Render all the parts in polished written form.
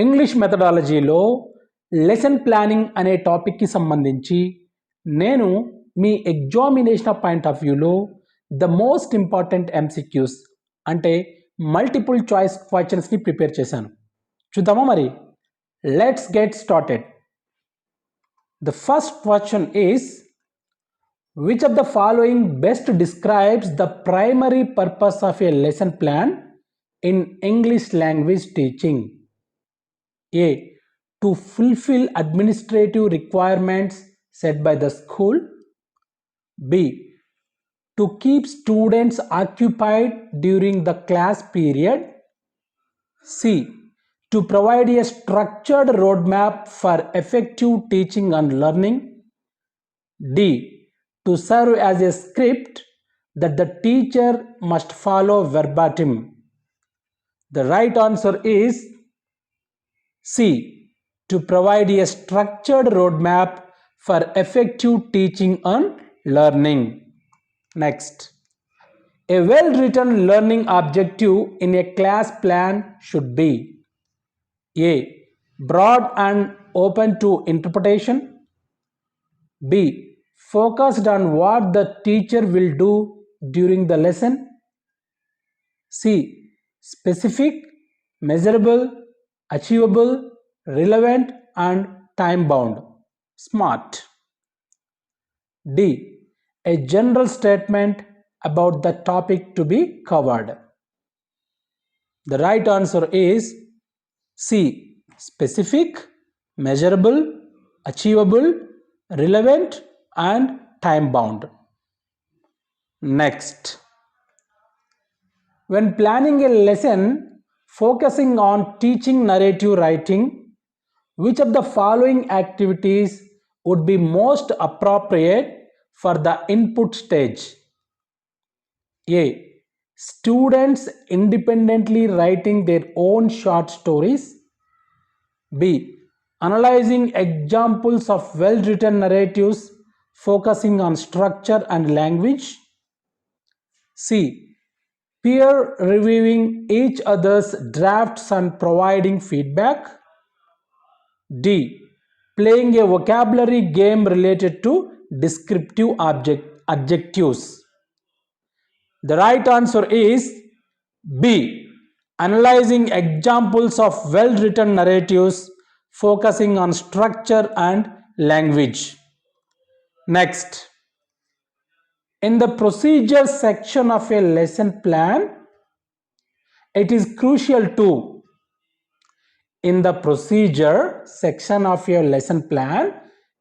English మెథడాలజీలో lesson planning అనే టాపిక్కి సంబంధించి నేను మీ ఎగ్జామినేషన్ పాయింట్ ఆఫ్ వ్యూలో ద మోస్ట్ ఇంపార్టెంట్ ఎంసీక్యూస్ అంటే మల్టిపుల్ చాయిస్ క్వశ్చన్స్ని ప్రిపేర్ చేశాను. చూద్దామా మరి? Let's get started. The first question is, which of the following best describes the primary purpose of a lesson plan in English language teaching? A. To fulfill administrative requirements set by the school. B. To keep students occupied during the class period. C. To provide a structured roadmap for effective teaching and learning. D. To serve as a script that the teacher must follow verbatim. The right answer is C. To provide a structured roadmap for effective teaching and learning. Next, a well-written learning objective in a class plan should be A. Broad and open to interpretation. B. Focused on what the teacher will do during the lesson. C. Specific, measurable, achievable, relevant and time bound. Smart. D. A general statement about the topic to be covered. The right answer is C. Specific, measurable, achievable, relevant and time bound. Next, when planning a lesson focusing on teaching narrative writing, which of the following activities would be most appropriate for the input stage? A. Students independently writing their own short stories. B. Analyzing examples of well-written narratives focusing on structure and language. C. Peer reviewing each other's drafts and providing feedback. D. Playing a vocabulary game related to descriptive adjectives. The right answer is B. Analyzing examples of well-written narratives focusing on structure and language. Next, in the procedure section of a lesson plan, it is crucial to In the procedure section of your lesson plan,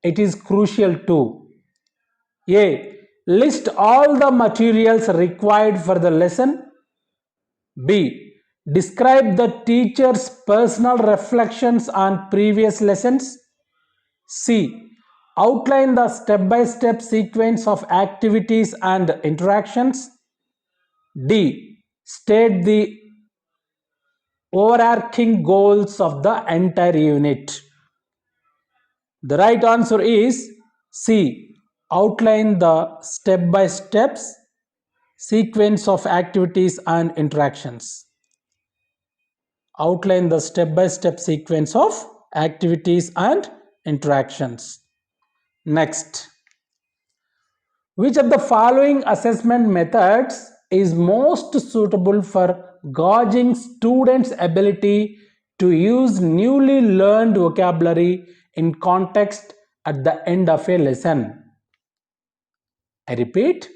it is crucial to A. List all the materials required for the lesson. B. Describe the teacher's personal reflections on previous lessons. C. Outline the step-by-step sequence of activities and interactions. D. State the overarching goals of the entire unit. The right answer is C. Outline the step-by-steps sequence of activities and interactions. Outline the step-by-step sequence of activities and interactions. Next, which of the following assessment methods is most suitable for gauging students' ability to use newly learned vocabulary in context at the end of a lesson? I repeat,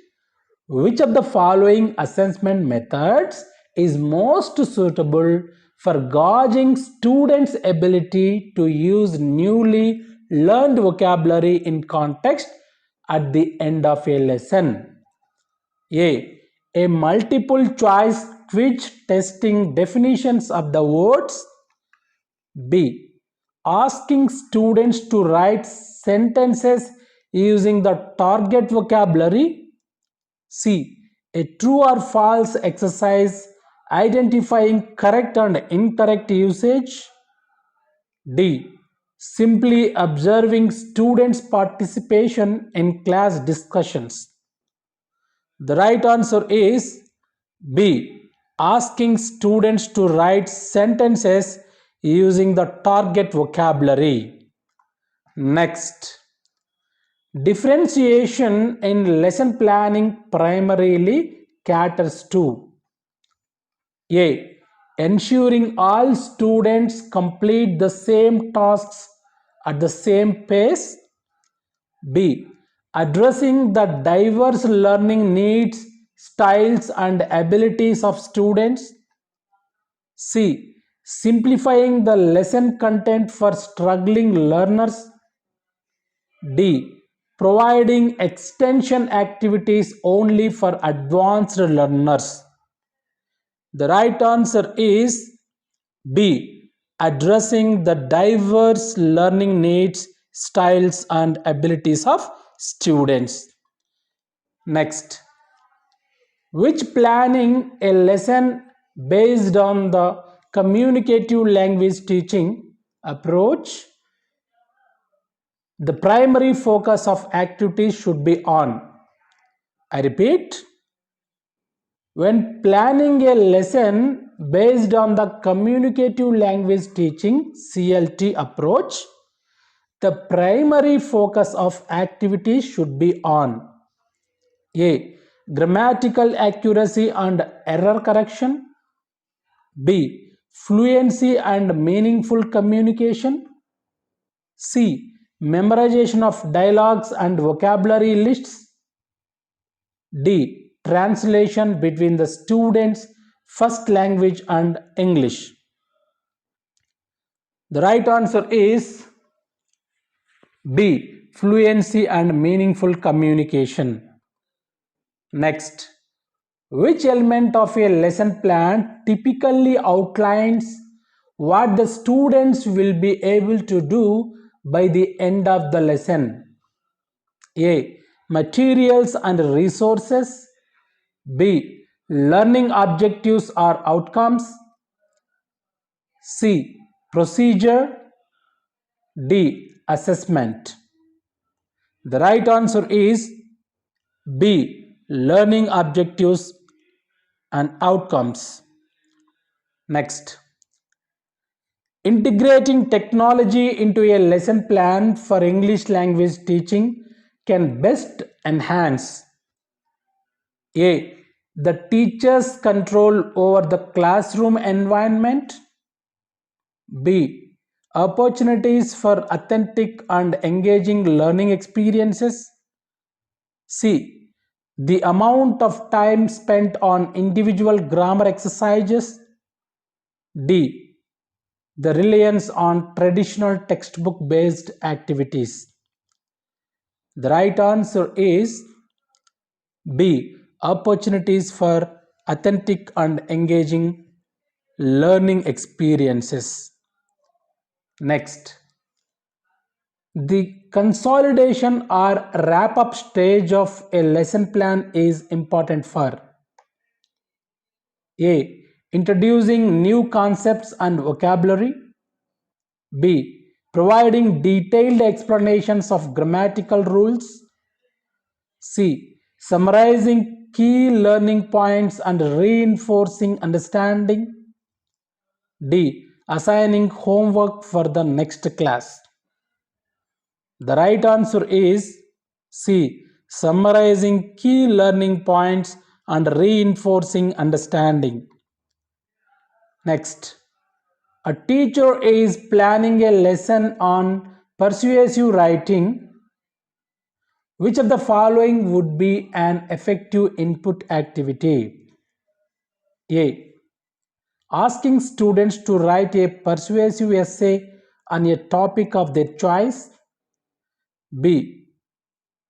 which of the following assessment methods is most suitable for gauging students' ability to use newly learned vocabulary in context at the end of a lesson? A. A multiple choice quiz testing definitions of the words. B. Asking students to write sentences using the target vocabulary. C. A true or false exercise identifying correct and incorrect usage. D. Simply observing students' participation in class discussions. The right answer is B. Asking students to write sentences using the target vocabulary. Next, differentiation in lesson planning primarily caters to A. Ensuring all students complete the same tasks at the same pace. B. Addressing the diverse learning needs, styles, and abilities of students. C. Simplifying the lesson content for struggling learners. D. Providing extension activities only for advanced learners. The right answer is B. Addressing the diverse learning needs, styles, and abilities of students. Next, which planning a lesson based on the communicative language teaching approach? The primary focus of activities should be on. I repeat, when planning a lesson based on the communicative language teaching CLT approach, the primary focus of activities should be on A. Grammatical accuracy and error correction. B. Fluency and meaningful communication. C. Memorization of dialogues and vocabulary lists. D. Translation between the students' first language and English. The right answer is B. Fluency and meaningful communication. Next, which element of a lesson plan typically outlines what the students will be able to do by the end of the lesson? A. Materials and resources. B. Learning objectives or outcomes. C. Procedure. D. Assessment. The right answer is B. Learning objectives and outcomes. Next, integrating technology into a lesson plan for English language teaching can best enhance A. The teacher's control over the classroom environment. B. Opportunities for authentic and engaging learning experiences. C. The amount of time spent on individual grammar exercises. D. The reliance on traditional textbook based activities. The right answer is B. Opportunities for authentic and engaging learning experiences. Next, the consolidation or wrap up stage of a lesson plan is important for A. Introducing new concepts and vocabulary. B. Providing detailed explanations of grammatical rules. C. Summarizing key learning points and reinforcing understanding. D. Assigning homework for the next class. The right answer is C. Summarizing key learning points and reinforcing understanding. Next, a teacher is planning a lesson on persuasive writing. Which of the following would be an effective input activity? A. Asking students to write a persuasive essay on a topic of their choice. B.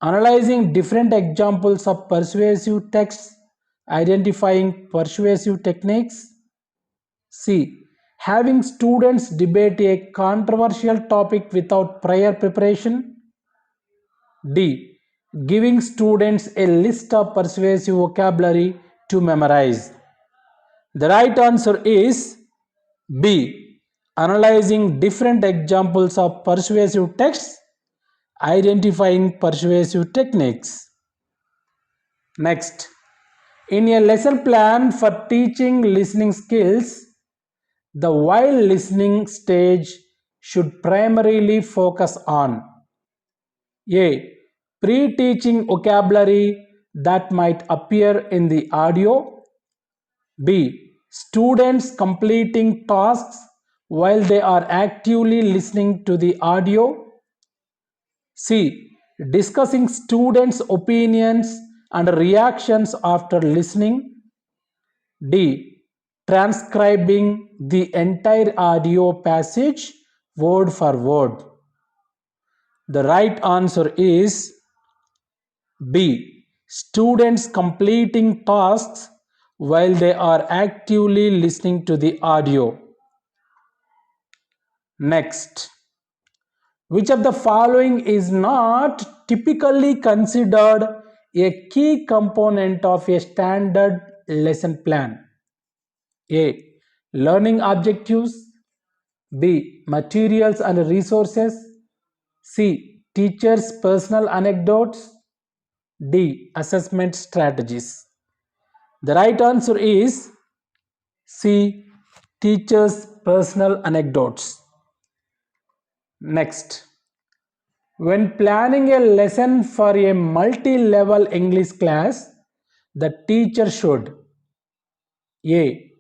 Analyzing different examples of persuasive texts, identifying persuasive techniques. C. Having students debate a controversial topic without prior preparation. D. Giving students a list of persuasive vocabulary to memorize. The right answer is B. Analyzing different examples of persuasive texts, identifying persuasive techniques. Next, in a lesson plan for teaching listening skills, The while listening stage should primarily focus on A. Pre-teaching vocabulary that might appear in the audio. B. Students completing tasks while they are actively listening to the audio. C. Discussing students' opinions and reactions after listening. D. Transcribing the entire audio passage word for word. The right answer is B. Students completing tasks while they are actively listening to the audio. Next, which of the following is not typically considered a key component of a standard lesson plan? A. Learning objectives. B. Materials and resources. C. Teachers' personal anecdotes. D. Assessment strategies. The right answer is C. Teachers' personal anecdotes. Next, when planning a lesson for a multi-level English class, the teacher should A.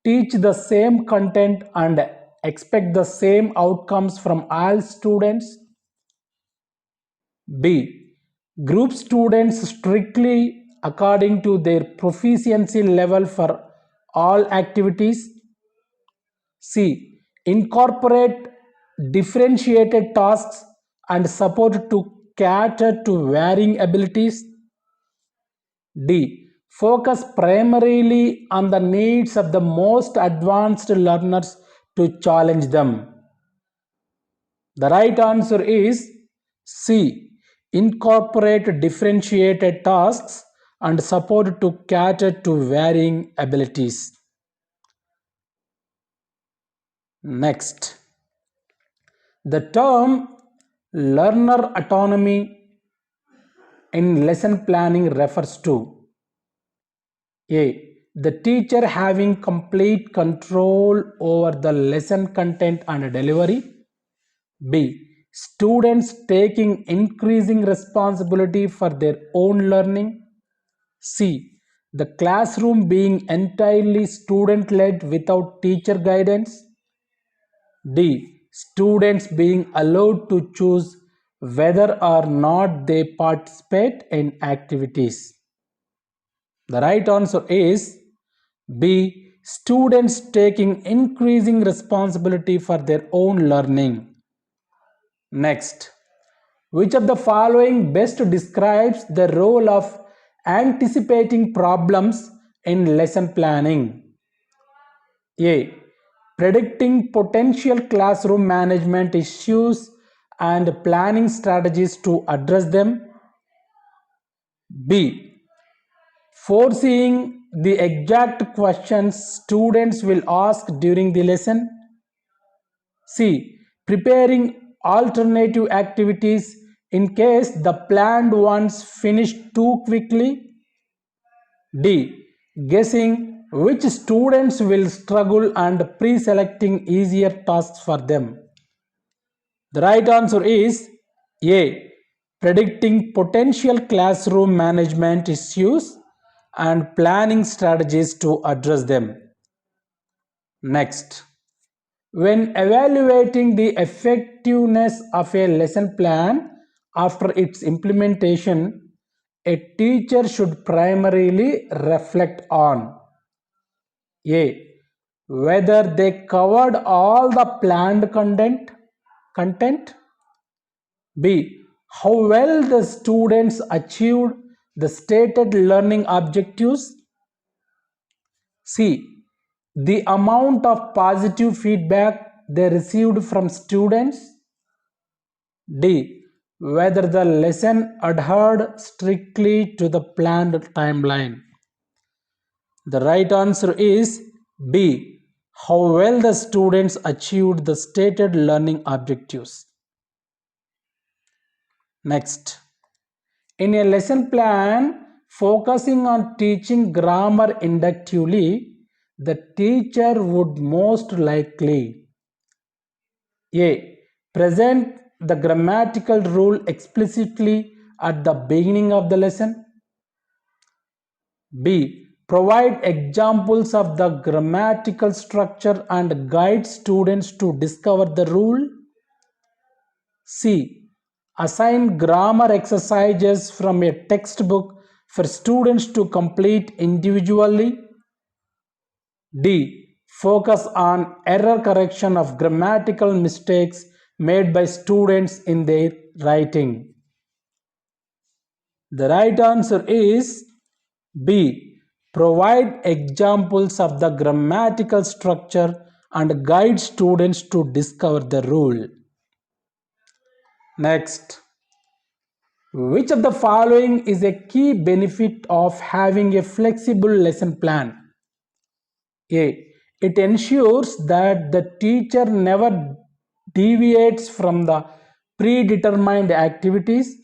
Teach the same content and expect the same outcomes from all students. B. Group students strictly according to their proficiency level for all activities. C. Incorporate differentiated tasks and support to cater to varying abilities. D. Focus primarily on the needs of the most advanced learners to challenge them. The right answer is C. Incorporate differentiated tasks and support to cater to varying abilities. Next, the term learner autonomy in lesson planning refers to A. The teacher having complete control over the lesson content and delivery. B. Students taking increasing responsibility for their own learning. C. The classroom being entirely student-led without teacher guidance. D. Students being allowed to choose whether or not they participate in activities. The right answer is B. Students taking increasing responsibility for their own learning. Next, which of the following best describes the role of anticipating problems in lesson planning? A. Predicting potential classroom management issues and planning strategies to address them. B. Foreseeing the exact questions students will ask during the lesson. C. Preparing alternative activities in case the planned ones finish too quickly. D. Guessing which students will struggle and pre-selecting easier tasks for them. The right answer is A. Predicting potential classroom management issues and planning strategies to address them. Next, when evaluating the effectiveness of a lesson plan after its implementation, a teacher should primarily reflect on A. Whether they covered all the planned content. B. How well the students achieved the stated learning objectives. C. The amount of positive feedback they received from students. D. Whether the lesson adhered strictly to the planned timeline. The right answer is B. How well the students achieved the stated learning objectives. Next, in a lesson plan focusing on teaching grammar inductively, the teacher would most likely A. Present the grammatical rule explicitly at the beginning of the lesson. B. Provide examples of the grammatical structure and guide students to discover the rule. C. Assign grammar exercises from a textbook for students to complete individually. D. Focus on error correction of grammatical mistakes made by students in their writing. The right answer is B. Provide examples of the grammatical structure and guide students to discover the rule. Next, which of the following is a key benefit of having a flexible lesson plan? A. It ensures that the teacher never deviates from the predetermined activities.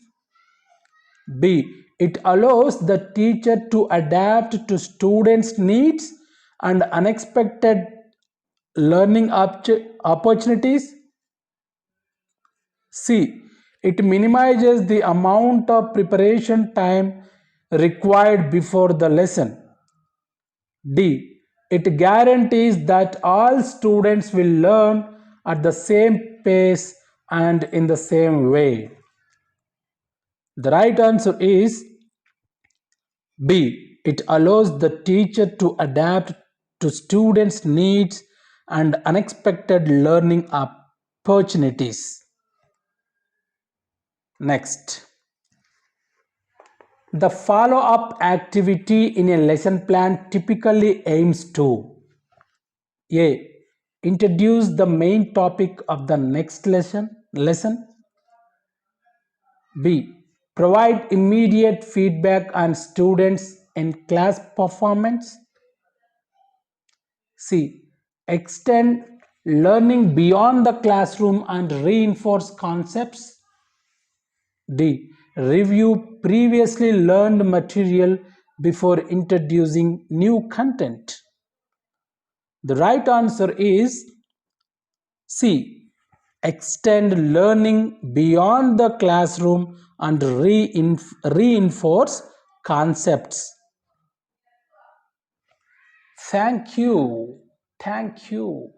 B. It allows the teacher to adapt to students' needs and unexpected learning opportunities. C. It minimizes the amount of preparation time required before the lesson. D. It guarantees that all students will learn at the same pace and in the same way. The right answer is B. It allows the teacher to adapt to students' needs and unexpected learning opportunities. Next, the follow-up activity in a lesson plan typically aims to A. Introduce the main topic of the next lesson. B. Provide immediate feedback on students in class performance. C. Extend learning beyond the classroom and reinforce concepts. D. Review previously learned material before introducing new content. The right answer is C. Extend learning beyond the classroom and reinforce concepts. Thank you. Thank you.